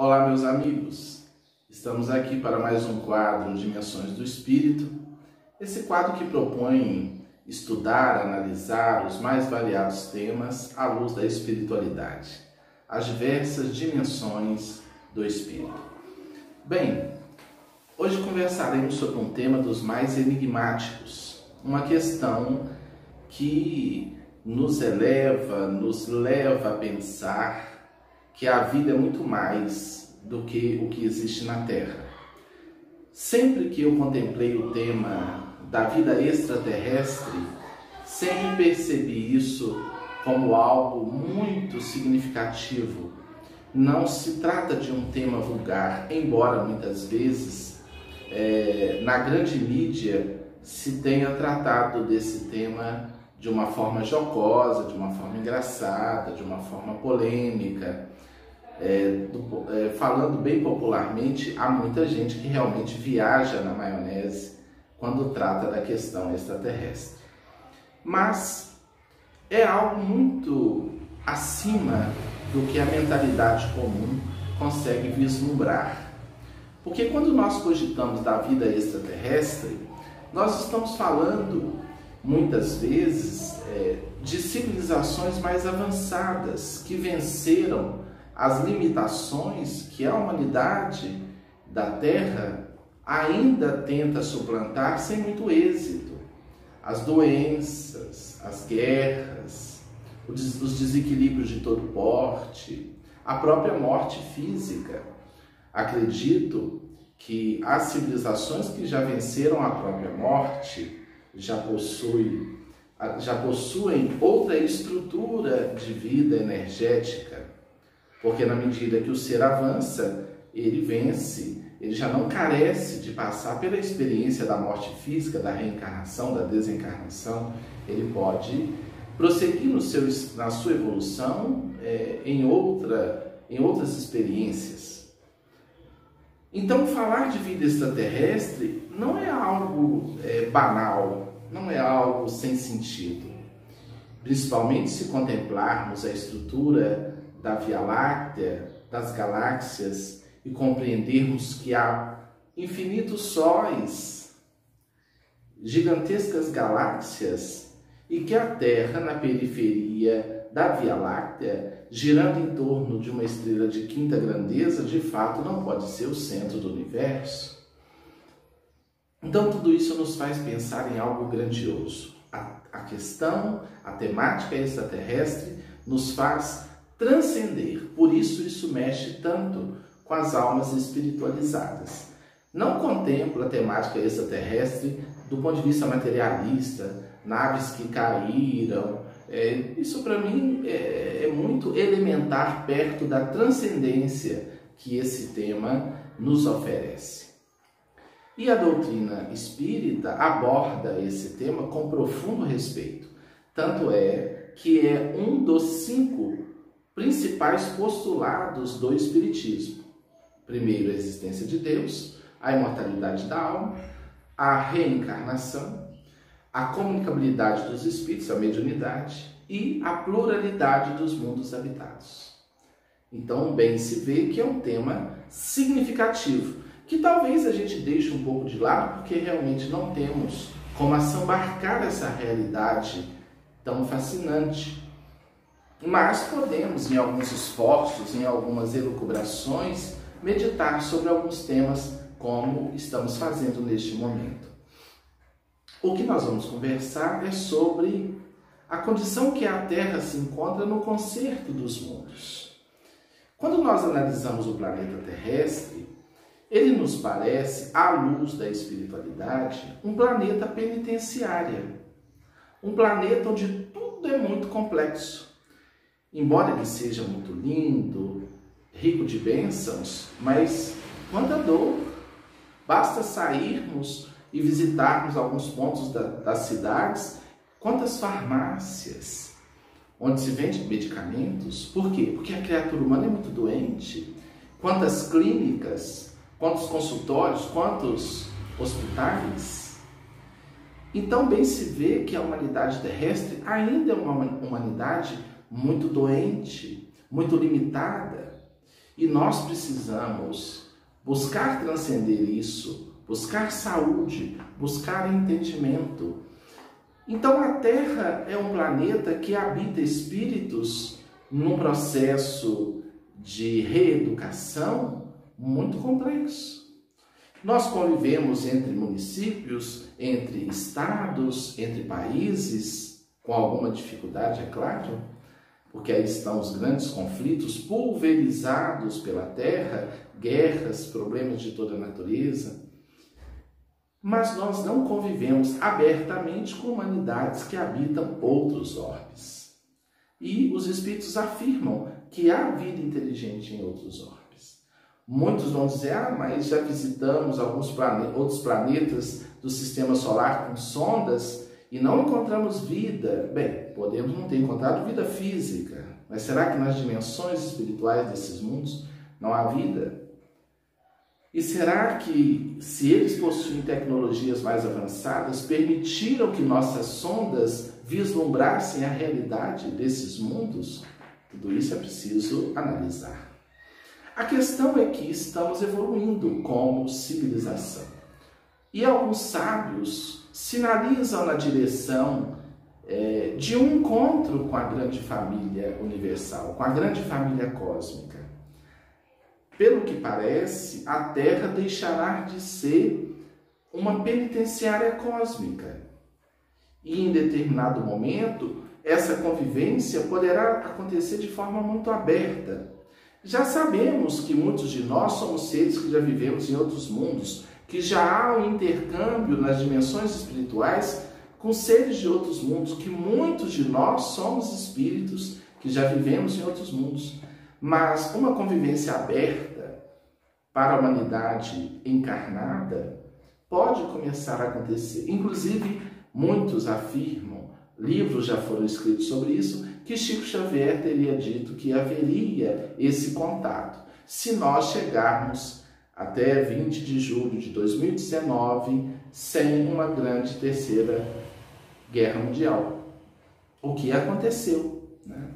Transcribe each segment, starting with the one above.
Olá, meus amigos. Estamos aqui para mais um quadro Dimensões do Espírito. Esse quadro que propõe estudar, analisar os mais variados temas à luz da espiritualidade, as diversas dimensões do Espírito. Bem, hoje conversaremos sobre um tema dos mais enigmáticos, uma questão que nos leva a pensar que a vida é muito mais do que o que existe na Terra. Sempre que eu contemplei o tema da vida extraterrestre, sempre percebi isso como algo muito significativo. Não se trata de um tema vulgar, embora muitas vezes na grande mídia se tenha tratado desse tema de uma forma jocosa, de uma forma engraçada, de uma forma polêmica. Falando bem popularmente, há muita gente que realmente viaja na maionese quando trata da questão extraterrestre. Mas é algo muito acima do que a mentalidade comum consegue vislumbrar. Porque quando nós cogitamos da vida extraterrestre, nós estamos falando muitas vezes de civilizações mais avançadas que venceram as limitações que a humanidade da Terra ainda tenta suplantar sem muito êxito. As doenças, as guerras, os desequilíbrios de todo porte, a própria morte física. Acredito que as civilizações que já venceram a própria morte já possuem outra estrutura de vida energética. Porque na medida que o ser avança, ele vence, ele já não carece de passar pela experiência da morte física, da reencarnação, da desencarnação. Ele pode prosseguir na sua evolução em outras experiências. Então, falar de vida extraterrestre não é algo banal, não é algo sem sentido. Principalmente se contemplarmos a estrutura da Via Láctea, das galáxias, e compreendermos que há infinitos sóis, gigantescas galáxias, e que a Terra, na periferia da Via Láctea, girando em torno de uma estrela de quinta grandeza, de fato não pode ser o centro do universo. Então tudo isso nos faz pensar em algo grandioso. A temática extraterrestre nos faz transcender. Por isso mexe tanto com as almas espiritualizadas. Não contemplo a temática extraterrestre do ponto de vista materialista, naves que caíram. Isso para mim é muito elementar perto da transcendência que esse tema nos oferece. E a doutrina espírita aborda esse tema com profundo respeito. Tanto é que é um dos 5 principais postulados do Espiritismo. Primeiro, a existência de Deus, a imortalidade da alma, a reencarnação, a comunicabilidade dos espíritos, a mediunidade e a pluralidade dos mundos habitados. Então, bem se vê que é um tema significativo, que talvez a gente deixe um pouco de lado, porque realmente não temos como assambarcar essa realidade tão fascinante. Mas podemos, em alguns esforços, em algumas elucubrações, meditar sobre alguns temas como estamos fazendo neste momento. O que nós vamos conversar é sobre a condição que a Terra se encontra no concerto dos mundos. Quando nós analisamos o planeta terrestre, ele nos parece, à luz da espiritualidade, um planeta penitenciário. Um planeta onde tudo é muito complexo. Embora ele seja muito lindo, rico de bênçãos, mas quanta dor! Basta sairmos e visitarmos alguns pontos das cidades, quantas farmácias, onde se vende medicamentos. Por quê? Porque a criatura humana é muito doente. Quantas clínicas, quantos consultórios, quantos hospitais. Então bem se vê que a humanidade terrestre ainda é uma humanidade muito doente, muito limitada. E nós precisamos buscar transcender isso, buscar saúde, buscar entendimento. Então a Terra é um planeta que habita espíritos num processo de reeducação muito complexo. Nós convivemos entre municípios, entre estados, entre países, com alguma dificuldade, é claro, porque aí estão os grandes conflitos pulverizados pela terra, guerras, problemas de toda a natureza. Mas nós não convivemos abertamente com humanidades que habitam outros orbes. E os espíritos afirmam que há vida inteligente em outros orbes. Muitos vão dizer, mas já visitamos outros planetas do sistema solar com sondas e não encontramos vida. Bem, podemos não ter encontrado vida física, mas será que nas dimensões espirituais desses mundos não há vida? E será que, se eles possuem tecnologias mais avançadas, permitiram que nossas sondas vislumbrassem a realidade desses mundos? Tudo isso é preciso analisar. A questão é que estamos evoluindo como civilização. E alguns sábios sinalizam na direção de um encontro com a grande família universal, com a grande família cósmica. Pelo que parece, a Terra deixará de ser uma penitenciária cósmica. E em determinado momento, essa convivência poderá acontecer de forma muito aberta. Já sabemos que muitos de nós somos seres que já vivemos em outros mundos, que já há um intercâmbio nas dimensões espirituais com seres de outros mundos, que muitos de nós somos espíritos que já vivemos em outros mundos. Mas uma convivência aberta para a humanidade encarnada pode começar a acontecer. Inclusive, muitos afirmam, livros já foram escritos sobre isso, que Chico Xavier teria dito que haveria esse contato se nós chegarmos até 20 de julho de 2019 sem uma grande terceira guerra mundial. O que aconteceu, né?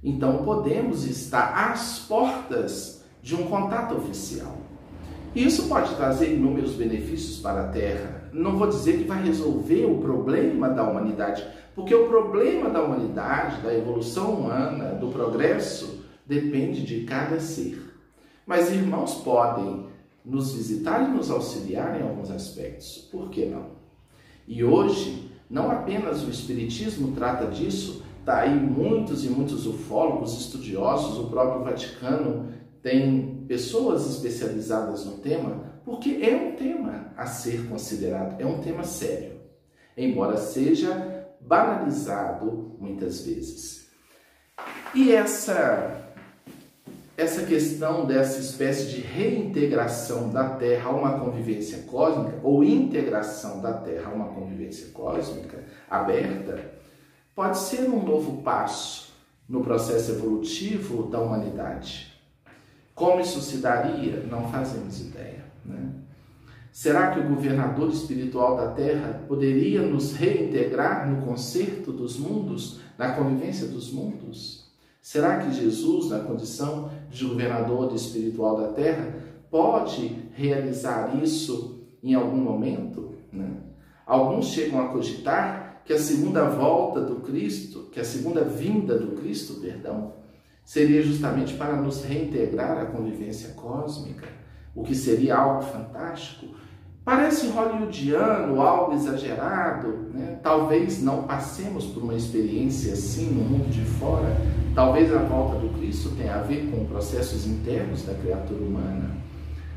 Então podemos estar às portas de um contato oficial. Isso pode trazer inúmeros benefícios para a Terra. Não vou dizer que vai resolver o problema da humanidade, porque o problema da humanidade, da evolução humana, do progresso, depende de cada ser. Mas irmãos podem nos visitar e nos auxiliar em alguns aspectos. Por que não? E hoje, não apenas o Espiritismo trata disso, está aí muitos e muitos ufólogos, estudiosos, o próprio Vaticano tem pessoas especializadas no tema, porque é um tema a ser considerado, é um tema sério, embora seja banalizado muitas vezes. E essa questão dessa espécie de reintegração da Terra a uma convivência cósmica, ou integração da Terra a uma convivência cósmica aberta, pode ser um novo passo no processo evolutivo da humanidade. Como isso se daria, não fazemos ideia, né? Será que o governador espiritual da Terra poderia nos reintegrar no concerto dos mundos, na convivência dos mundos? Será que Jesus, na condição de governador espiritual da Terra, pode realizar isso em algum momento, né? Alguns chegam a cogitar que a segunda volta do Cristo, que a segunda vinda do Cristo, seria justamente para nos reintegrar à convivência cósmica, o que seria algo fantástico. Parece hollywoodiano, algo exagerado, né? Talvez não passemos por uma experiência assim no mundo de fora. Talvez a volta do Cristo tenha a ver com processos internos da criatura humana.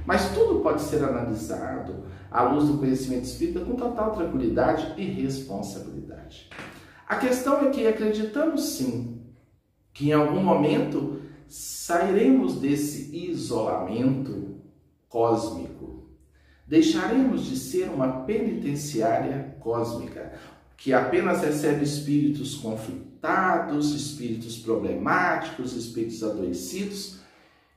Mas tudo pode ser analisado à luz do conhecimento espírita com total tranquilidade e responsabilidade. A questão é que acreditamos sim que em algum momento sairemos desse isolamento cósmico. Deixaremos de ser uma penitenciária cósmica, que apenas recebe espíritos conflitados, espíritos problemáticos, espíritos adoecidos,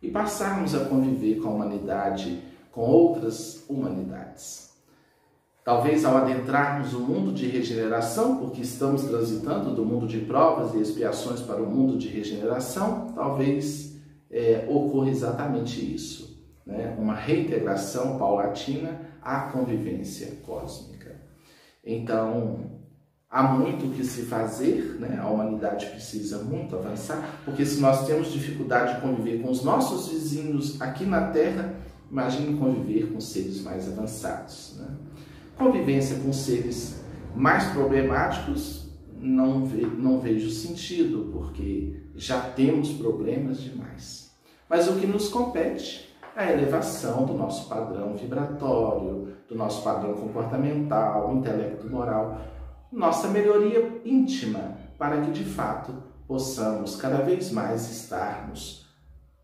e passarmos a conviver com a humanidade, com outras humanidades. Talvez ao adentrarmos o mundo de regeneração, porque estamos transitando do mundo de provas e expiações para o mundo de regeneração, talvez ocorra exatamente isso, né? Uma reintegração paulatina à convivência cósmica. Então, há muito o que se fazer, né? A humanidade precisa muito avançar, porque se nós temos dificuldade de conviver com os nossos vizinhos aqui na Terra, imagine conviver com seres mais avançados, né? Convivência com seres mais problemáticos, não vejo sentido, porque já temos problemas demais. Mas o que nos compete é a elevação do nosso padrão vibratório, do nosso padrão comportamental, intelecto moral, nossa melhoria íntima, para que de fato possamos cada vez mais estarmos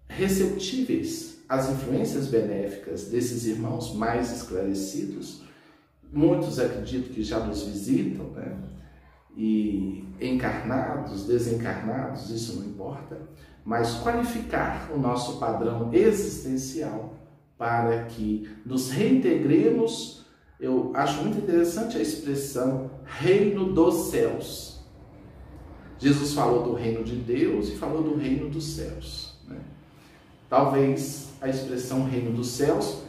receptíveis às influências benéficas desses irmãos mais esclarecidos. Muitos acredito que já nos visitam, né? E encarnados, desencarnados, isso não importa, mas qualificar o nosso padrão existencial para que nos reintegremos. Eu acho muito interessante a expressão reino dos céus. Jesus falou do reino de Deus e falou do reino dos céus, né? Talvez a expressão reino dos céus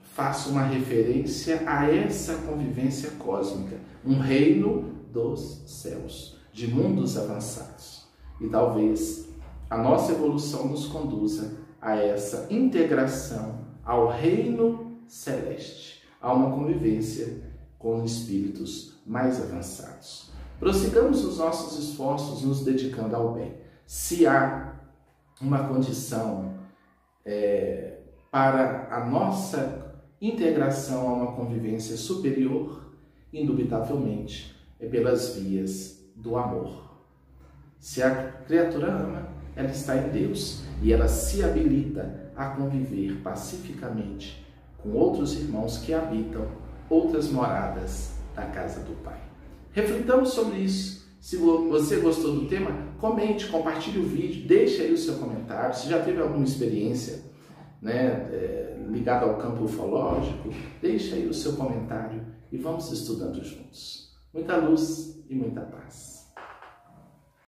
faça uma referência a essa convivência cósmica, um reino dos céus, de mundos avançados. E talvez a nossa evolução nos conduza a essa integração ao reino celeste, a uma convivência com espíritos mais avançados. Prossigamos os nossos esforços nos dedicando ao bem. Se há uma condição para a nossa integração a uma convivência superior, indubitavelmente, é pelas vias do amor. Se a criatura ama, ela está em Deus e ela se habilita a conviver pacificamente com outros irmãos que habitam outras moradas da casa do Pai. Reflitamos sobre isso. Se você gostou do tema, comente, compartilhe o vídeo, deixe aí o seu comentário. Se já teve alguma experiência, né, ligada ao campo ufológico, deixe aí o seu comentário e vamos estudando juntos. Muita luz e muita paz.